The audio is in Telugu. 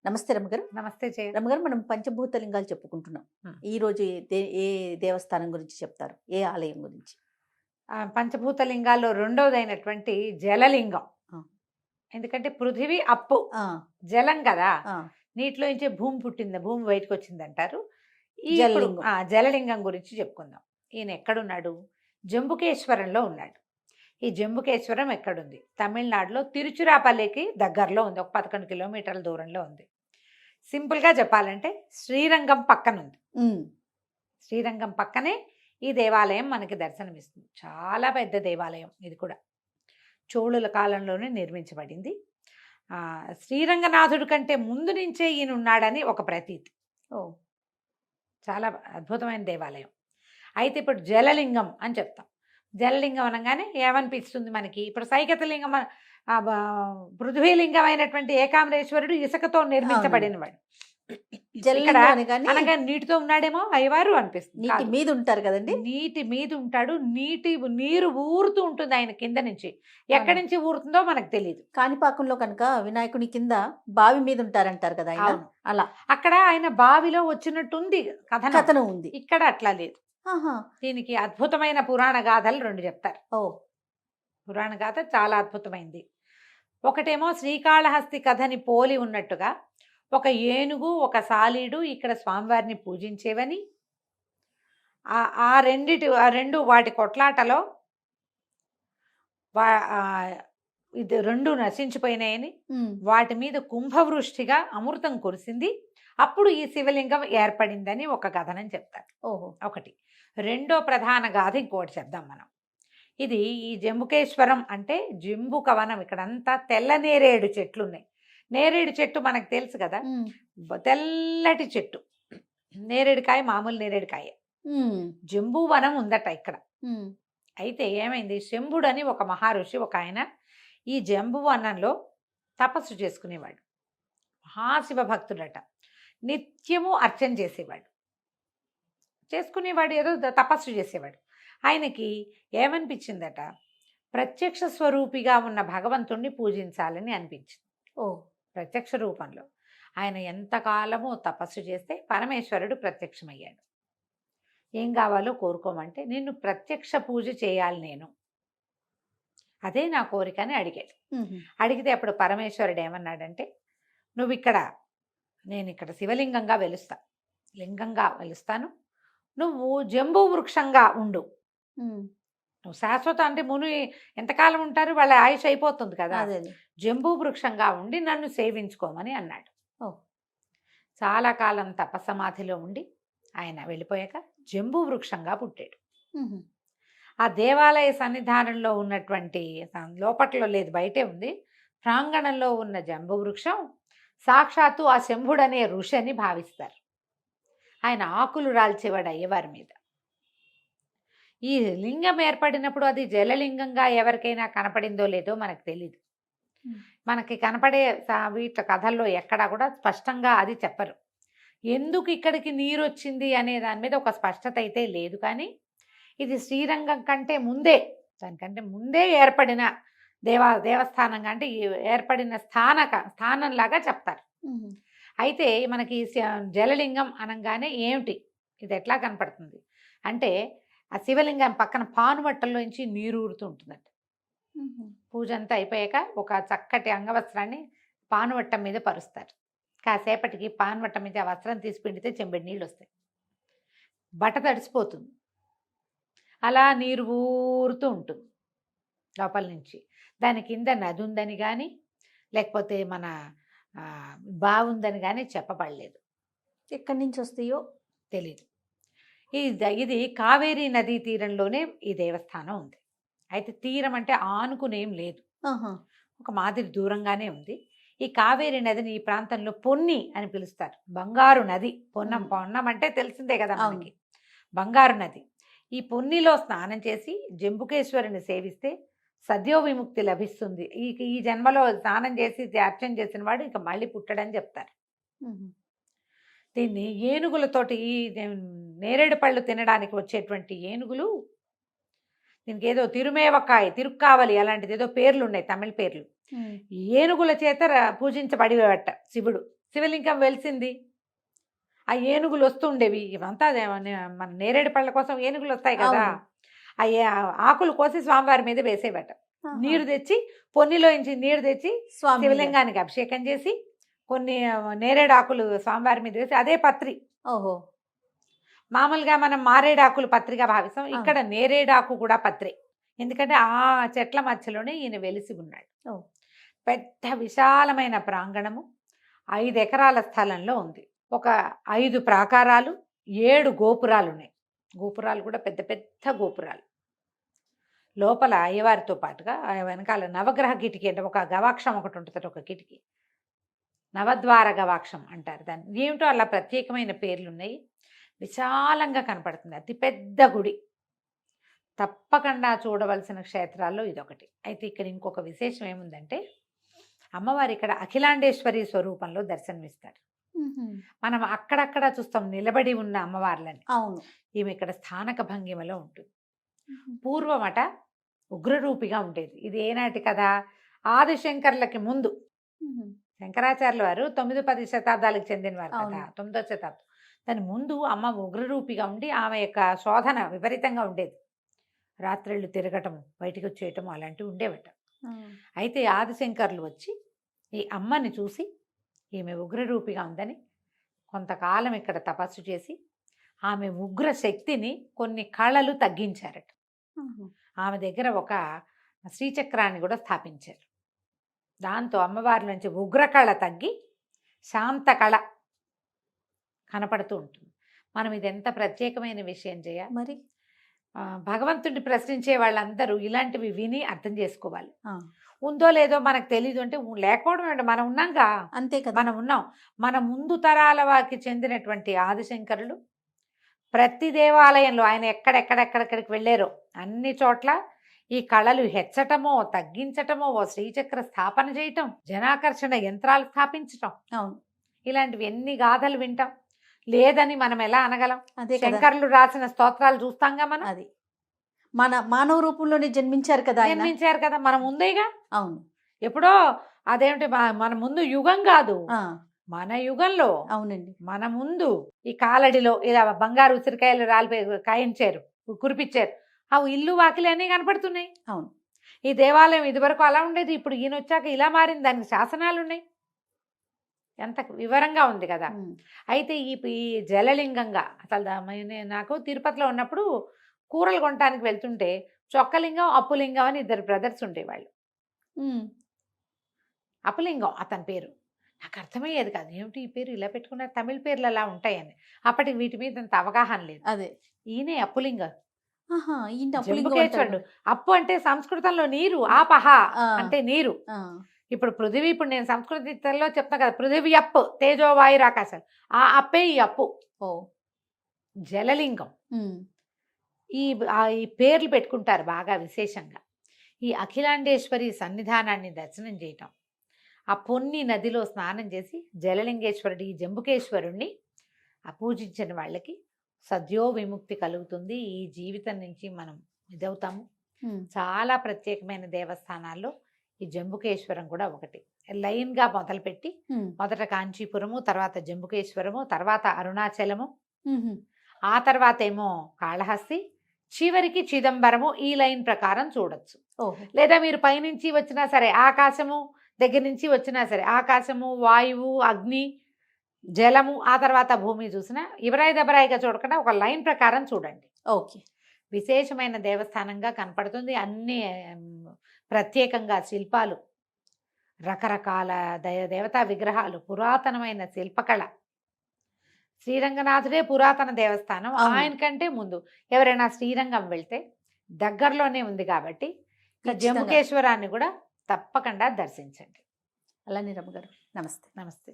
నమస్తే రమ్మగారు. నమస్తే జయ. రమ్మగారు, మనం పంచభూత లింగాలు చెప్పుకుంటున్నాం. ఈ రోజు ఏ దేవస్థానం గురించి చెప్తారు? ఏ ఆలయం గురించి? పంచభూత లింగాల్లో రెండోదైనటువంటి జలలింగం. ఆ. ఎందుకంటే పృథివీ అప్పు, ఆ, జలం కదా, ఆ, నీటిలో నుంచే భూమి పుట్టింది, భూమి బయటకు వచ్చింది అంటారు. ఈ జలలింగం. జలలింగం గురించి చెప్పుకుందాం. ఈయన ఎక్కడున్నాడు? జంబుకేశ్వరంలో ఉన్నాడు. ఈ జంబుకేశ్వరం ఎక్కడుంది? తమిళనాడులో తిరుచిరాపల్లికి దగ్గరలో ఉంది, ఒక 11 కిలోమీటర్ల దూరంలో ఉంది. సింపుల్గా చెప్పాలంటే శ్రీరంగం పక్కనుంది. ఉమ్, శ్రీరంగం పక్కనే ఈ దేవాలయం మనకి దర్శనమిస్తుంది. చాలా పెద్ద దేవాలయం ఇది కూడా. చోళుల కాలంలోనే నిర్మించబడింది. శ్రీరంగనాథుడి కంటే ముందు నుంచే ఈయన ఉన్నాడని ఒక ప్రతీతి. ఓ, చాలా అద్భుతమైన దేవాలయం. అయితే ఇప్పుడు జలలింగం అని చెప్తాం. జలలింగం అనగానే ఏమనిపిస్తుంది మనకి? ఇప్పుడు సైకతలింగం, పృథ్వీలింగం అయినటువంటి ఏకామరేశ్వరుడు ఇసుకతో నిర్మించబడినవాడు. ఇక్కడ జలలింగం అనగానే అనగా నీటితో ఉన్నాడేమో అయ్యవారు అనిపిస్తుంది. నీటి కాదు. మీద ఉంటారు కదండి. నీటి మీద ఉంటాడు. నీరు ఊరుతూ ఉంటుంది ఆయన కింద నుంచి. ఎక్కడి నుంచి ఊరుతుందో మనకు తెలియదు. కాణిపాకంలో కనుక వినాయకుని కింద బావి మీద ఉంటారంటారు కదా ఆయన. అవును. అలా అక్కడ ఆయన బావిలో వచ్చినట్టుంది కథనం. కథనం ఉంది. ఇక్కడ అట్లా లేదు. ఆహా. దీనికి అద్భుతమైన పురాణ గాథలు 2 చెప్తారు. ఓ, పురాణ గాథ చాలా అద్భుతమైంది. ఒకటేమో శ్రీకాళహస్తి కథని పోలి ఉన్నట్టుగా ఒక ఏనుగు, ఒక సాలీడు ఇక్కడ స్వామివారిని పూజించేవని, ఆ రెండు వాటి కొట్లాటలో ఇది 2 నశించిపోయినాయని, వాటి మీద కుంభవృష్టిగా అమృతం కురిసింది, అప్పుడు ఈ శివలింగం ఏర్పడిందని ఒక కథనం చెప్తారు. ఓహో. ఒకటి. రెండో ప్రధాన గాథ ఇంకోటి చెప్దాం మనం. ఇది ఈ జంబుకేశ్వరం అంటే జంబుక వనం. ఇక్కడంతా తెల్ల నేరేడు చెట్లు ఉన్నాయి. నేరేడు చెట్టు మనకు తెలుసు కదా, తెల్లటి చెట్టు. నేరేడుకాయ మామూలు నేరేడుకాయ. జంబూ వనం ఉందట ఇక్కడ. అయితే ఏమైంది? శంభుడు అని ఒక మహర్షి, ఒక ఆయన ఈ జంబు వనంలో తపస్సు చేసుకునేవాడు. మహాశివ భక్తుడట. నిత్యము అర్చన చేసుకునేవాడు, ఏదో తపస్సు చేసేవాడు. ఆయనకి ఏమనిపించిందట? ప్రత్యక్ష స్వరూపిగా ఉన్న భగవంతుణ్ణి పూజించాలని అనిపించింది. ఓ, ప్రత్యక్ష రూపంలో ఆయన ఎంతకాలమో తపస్సు చేస్తే పరమేశ్వరుడు ప్రత్యక్షమయ్యాడు. ఏం కావాలో కోరుకోమంటే, నిన్ను ప్రత్యక్ష పూజ చేయాలి నేను, అదే నా కోరిక అని అడిగాడు. అడిగితే అప్పుడు పరమేశ్వరుడు ఏమన్నాడంటే, నేను ఇక్కడ శివలింగంగా లింగంగా వెలుస్తాను, నువ్వు జంబూ వృక్షంగా ఉండు. నువ్వు శాశ్వత అంటే మును ఎంతకాలం ఉంటారు, వాళ్ళ ఆయుష్ అయిపోతుంది కదా. జంబూ వృక్షంగా ఉండి నన్ను సేవించుకోమని అన్నాడు. చాలా కాలం తపసమాధిలో ఉండి ఆయన వెళ్ళిపోయాక జంబూ వృక్షంగా పుట్టాడు. ఆ దేవాలయ సన్నిధానంలో ఉన్నటువంటి, లోపట్లో లేదు బయటే ఉంది, ప్రాంగణంలో ఉన్న జంబూ వృక్షం సాక్షాత్తు ఆ శంభుడనే ఋషి అని భావిస్తారు. ఆయన ఆకులు రాల్చేవాడు అయ్యవారి మీద. ఈ లింగం ఏర్పడినప్పుడు అది జలలింగంగా ఎవరికైనా కనపడిందో లేదో మనకు తెలీదు. మనకి కనపడే వీటి కథల్లో ఎక్కడా కూడా స్పష్టంగా అది చెప్పరు. ఎందుకు ఇక్కడికి నీరు వచ్చింది అనే దాని మీద ఒక స్పష్టత అయితే లేదు. కానీ ఇది శ్రీరంగం కంటే ముందే, దానికంటే ముందే ఏర్పడిన దేవస్థానంగా, అంటే ఏర్పడిన స్థానంలాగా చెప్తారు. అయితే మనకి జలలింగం అనగానే ఏమిటి, ఇది ఎట్లా కనపడుతుంది అంటే, ఆ శివలింగం పక్కన పానువట్టల్లోంచి నీరు ఊరుతూ ఉంటుందంట. పూజ అంతా అయిపోయాక ఒక చక్కటి అంగవస్త్రాన్ని పానువట్టం మీద పరుస్తారు. కాసేపటికి పానువట్టం మీద ఆ వస్త్రం తీసి పిండితే చెంబెడి నీళ్ళు వస్తాయి. బట్ట తడిసిపోతుంది. అలా నీరు ఊరుతూ ఉంటుంది లోపల నుంచి. దాని కింద నది ఉందని కానీ, లేకపోతే మన బాగుందని కానీ చెప్పబడలేదు. ఎక్కడి నుంచి వస్తాయో తెలీదు. ఇది కావేరీ నదీ తీరంలోనే ఈ దేవస్థానం ఉంది. అయితే తీరం అంటే ఆనుకునేం లేదు, ఒక మాదిరి దూరంగానే ఉంది. ఈ కావేరీ నదిని ఈ ప్రాంతంలో పొన్ని అని పిలుస్తారు. బంగారు నది. పొన్నం అంటే తెలిసిందే కదా మనకి, బంగారు నది. ఈ పొన్నిలో స్నానం చేసి జంబుకేశ్వరుని సేవిస్తే సద్యో విముక్తి లభిస్తుంది. ఈ జన్మలో స్నానం చేసి అర్చన చేసిన వాడు ఇక మళ్ళీ పుట్టడని చెప్తారు. దీన్ని ఏనుగులతోటి, ఈ నేరేడు పళ్ళు తినడానికి వచ్చేటువంటి ఏనుగులు, దీనికి ఏదో తిరుక్కావలి అలాంటిది ఏదో పేర్లు ఉన్నాయి, తమిళ పేర్లు. ఏనుగుల చేత పూజించబడినట్ట శివుడు. శివలింగం వెలిసింది. ఆ ఏనుగులు వస్తుండేవి. ఇవంతా మన నేరేడు పళ్ళ కోసం ఏనుగులు వస్తాయి కదా, అవును. ఆ ఆకులు కోసి స్వామివారి మీద వేసేవట. ఆహా. నీరు తెచ్చి పొన్నిలోంచి నీరు తెచ్చి స్వామి మీద. శివలింగానికి అభిషేకం చేసి కొన్ని నేరేడు ఆకులు స్వామివారి మీద వేసి అదే పత్రి. ఓహో. మామూలుగా మనం మారేడాకులు పత్రిగా భావిస్తాం, ఆ. ఇక్కడ నేరేడాకు కూడా పత్రే. ఎందుకంటే ఆ చెట్ల మధ్యలోనే ఈయన వెలిసి ఉన్నాడు. ఓ. పెద్ద విశాలమైన ప్రాంగణము 5 ఎకరాల స్థలంలో ఉంది. ఒక 5 ప్రాకారాలు, 7 గోపురాలు ఉన్నాయి. గోపురాలు కూడా పెద్ద పెద్ద గోపురాలు. లోపల అయ్యవారితో పాటుగా ఆ వెనకాల నవగ్రహ కిటికీ అంటే ఒక గవాక్షం ఒకటి ఉంటుంది, ఒక కిటికీ, నవద్వార గవాక్షం అంటారు దాన్ని. ఏమిటో అలా ప్రత్యేకమైన పేర్లు ఉన్నాయి. విశాలంగా కనపడుతుంది, అతి పెద్ద గుడి. తప్పకుండా చూడవలసిన క్షేత్రాల్లో ఇదొకటి. అయితే ఇక్కడ ఇంకొక విశేషం ఏముందంటే, అమ్మవారు ఇక్కడ అఖిలాండేశ్వరి స్వరూపంలో దర్శనమిస్తారు. మనం అక్కడక్కడ చూస్తాం నిలబడి ఉన్న అమ్మవార్లని. అవును. ఈమె ఇక్కడ స్థానక భంగిమలో ఉంటుంది. పూర్వమట ఉగ్రరూపిగా ఉండేది. ఇది ఏనాటి కదా, ఆదిశంకర్లకి ముందు. శంకరాచార్యుల వారు 9-10 శతాబ్దాలకు చెందినవారు కదా, 9వ శతాబ్దం. దాని ముందు అమ్మ ఉగ్రరూపిగా ఉండి ఆమె యొక్క శోధన విపరీతంగా ఉండేది. రాత్రిళ్ళు తిరగటము, బయటికి వచ్చేయటము అలాంటివి ఉండేవట. అయితే ఆదిశంకర్లు వచ్చి ఈ అమ్మని చూసి ఈమె ఉగ్రరూపిగా ఉందని కొంతకాలం ఇక్కడ తపస్సు చేసి ఆమె ఉగ్ర శక్తిని కొన్ని కళలు తగ్గించారట. ఆమె దగ్గర ఒక శ్రీచక్రాన్ని కూడా స్థాపించారు. దాంతో అమ్మవారి నుంచి ఉగ్రకళ తగ్గి శాంత కళ కనపడుతూ ఉంటుంది. మనం ఇది ఎంత ప్రత్యేకమైన విషయం చేయ మరి. భగవంతుడిని ప్రశ్నించే వాళ్ళందరూ ఇలాంటివి విని అర్థం చేసుకోవాలి. ఉందో లేదో మనకు తెలీదు అంటే లేకపోవడం ఏంటి, మనం ఉన్నాంగా, అంతే కదా. మనం ఉన్నాం. మన ముందు తరాల వారికి చెందినటువంటి ఆదిశంకరులు ప్రతి దేవాలయంలో ఆయన ఎక్కడెక్కడికి వెళ్ళారో అన్ని చోట్ల ఈ కళలు హెచ్చటమో తగ్గించటమో, ఓ శ్రీచక్ర స్థాపన చేయటం, జనాకర్షణ యంత్రాలు స్థాపించటం, అవును, ఇలాంటివి ఎన్ని గాథలు వింటాం. లేదని మనం ఎలా అనగలం? అదే శంకర్లు రాసిన స్తోత్రాలు చూస్తాంగా మనం. అది మన మానవ రూపంలోనే జన్మించారు కదా, జన్మించారు కదా, మనం ఉందేగా. అవును. ఎప్పుడో అదేమిటి మన ముందు యుగం కాదు, మన యుగంలో. అవునండి. మన ముందు ఈ కాలడిలో ఇలా బంగారు ఉసిరికాయలు కాయించారు, కురిపించారు. అవి ఇల్లు వాకిలి అన్నీ కనపడుతున్నాయి. అవును. ఈ దేవాలయం ఇదివరకు అలా ఉండేది, ఇప్పుడు ఈయన వచ్చాక ఇలా మారింది, దానికి శాసనాలు ఉన్నాయి. ఎంత వివరంగా ఉంది కదా. అయితే ఈ జలలింగంగా అసలు నాకు తిరుపతిలో ఉన్నప్పుడు కూరలు కొనడానికి వెళ్తుంటే చొక్కలింగం అప్పులింగం అని 2 బ్రదర్స్ ఉండేవాళ్ళు. అప్పులింగం అతని పేరు. నాకు అర్థమయ్యేది కాదు, ఏమిటి ఈ పేరు ఇలా పెట్టుకున్నారు, తమిళ పేర్లు అలా ఉంటాయని. అప్పటికి వీటి మీద అంత అవగాహన లేదు. అదే ఈయనే అప్పులింగం, జంబుకేశ్వరుడు. అప్పు అంటే సంస్కృతంలో నీరు, ఆపహ అంటే నీరు. ఇప్పుడు పృథివీ, ఇప్పుడు నేను సంస్కృతిలో చెప్తా కదా, పృథివీ అప్పు, తేజోవాయు ఆకాశాలు, ఆ అప్పే ఈ అప్పు. ఓ. జలలింగం. ఈ పేర్లు పెట్టుకుంటారు బాగా విశేషంగా. ఈ అఖిలాండేశ్వరి సన్నిధానాన్ని దర్శనం చేయటం, ఆ పొన్ని నదిలో స్నానం చేసి జలలింగేశ్వరుడు, ఈ జంబుకేశ్వరుణ్ణి పూజించిన వాళ్ళకి సద్యో విముక్తి కలుగుతుంది. ఈ జీవితం నుంచి మనం ఇదవుతాము. చాలా ప్రత్యేకమైన దేవస్థానాల్లో ఈ జంబుకేశ్వరం కూడా ఒకటి. లైన్గా మొదలుపెట్టి మొదట కాంచీపురము, తర్వాత జంబుకేశ్వరము, తర్వాత అరుణాచలము, ఆ తర్వాత ఏమో కాళహస్తి, చివరికి చిదంబరము. ఈ లైన్ ప్రకారం చూడొచ్చు. లేదా మీరు పైనుంచి వచ్చినా సరే, ఆకాశము దగ్గర నుంచి వచ్చినా సరే, ఆకాశము, వాయువు, అగ్ని, జలము, ఆ తర్వాత భూమి చూసినా ఇవరాయి దబరాయిగా చూడకుండా ఒక లైన్ ప్రకారం చూడండి. ఓకే. విశేషమైన దేవస్థానంగా కనపడుతుంది. అన్ని ప్రత్యేకంగా శిల్పాలు, రకరకాల దేవతా విగ్రహాలు, పురాతనమైన శిల్పకళ. శ్రీరంగనాథుడే పురాతన దేవస్థానం. ఆయన కంటే ముందు ఎవరైనా శ్రీరంగం వెళ్తే దగ్గరలోనే ఉంది కాబట్టి జంబుకేశ్వరాన్ని కూడా తప్పకుండా దర్శించండి. అలానే రమ్మ గారు, నమస్తే. నమస్తే.